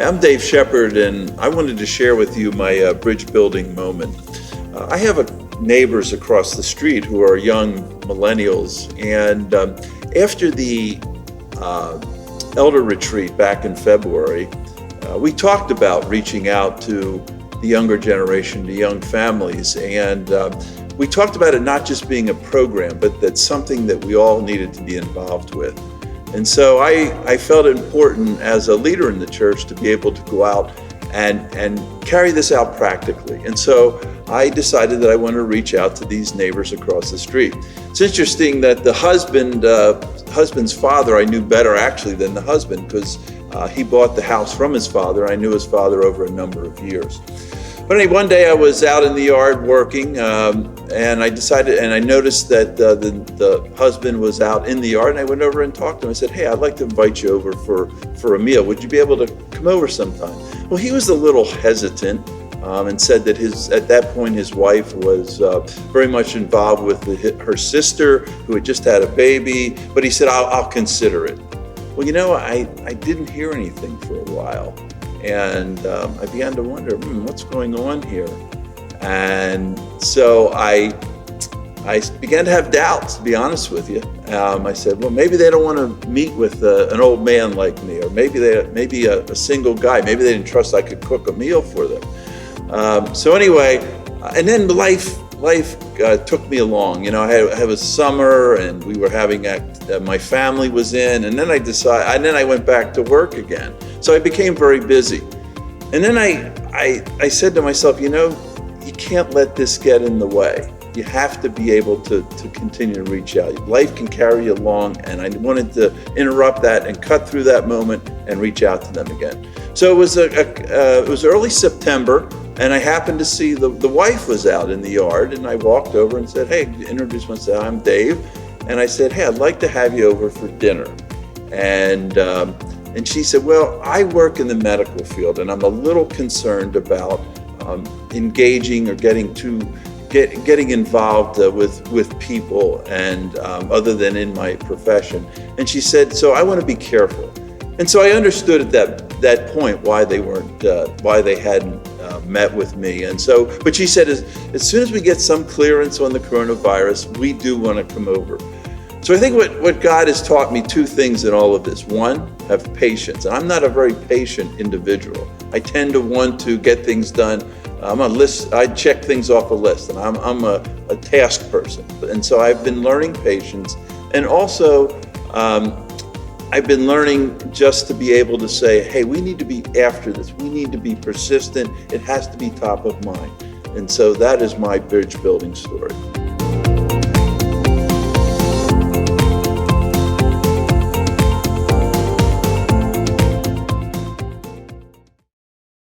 I'm Dave Sheppard, and I wanted to share with you my bridge building moment. I have neighbors across the street who are young millennials, and after the elder retreat back in February, we talked about reaching out to the younger generation, to young families, and we talked about it not just being a program, but that's something that we all needed to be involved with. And so I felt it important as a leader in the church to be able to go out and carry this out practically. And so I decided that I wanted to reach out to these neighbors across the street. It's interesting that the husband's father I knew better actually than the husband, because he bought the house from his father. I knew his father over a number of years. But anyway, one day I was out in the yard working, and I noticed that the husband was out in the yard, and I went over and talked to him. I said, "Hey, I'd like to invite you over for a meal. Would you be able to come over sometime?" Well, he was a little hesitant, and said that at that point his wife was very much involved with her sister, who had just had a baby. But he said, "I'll consider it." Well, I didn't hear anything for a while. And I began to wonder, what's going on here? And so I began to have doubts, to be honest with you. I said, well, maybe they don't want to meet with an old man like me, or maybe a single guy. Maybe they didn't trust I could cook a meal for them. So anyway, and then life took me along. I had a summer, and we were having my family was in, and then I went back to work again. So I became very busy. And then I said to myself, you can't let this get in the way. You have to be able to continue to reach out. Life can carry you along, and I wanted to interrupt that and cut through that moment and reach out to them again. So it was early September, and I happened to see the wife was out in the yard, and I walked over and said, "Hey," introduced myself, "I'm Dave." And I said, "Hey, I'd like to have you over for dinner." And she said, "Well, I work in the medical field, and I'm a little concerned about engaging or getting involved with people, and other than in my profession." And she said, "So I want to be careful." And so I understood at that point why they hadn't met with me. And so, but she said, as soon as we get some clearance on the coronavirus, we do want to come over. So I think what God has taught me, two things in all of this. One, have patience. And I'm not a very patient individual. I tend to want to get things done. I'm a list. I check things off a list, and I'm a task person. And so I've been learning patience, and also I've been learning just to be able to say, hey, we need to be after this. We need to be persistent. It has to be top of mind. And so that is my bridge building story.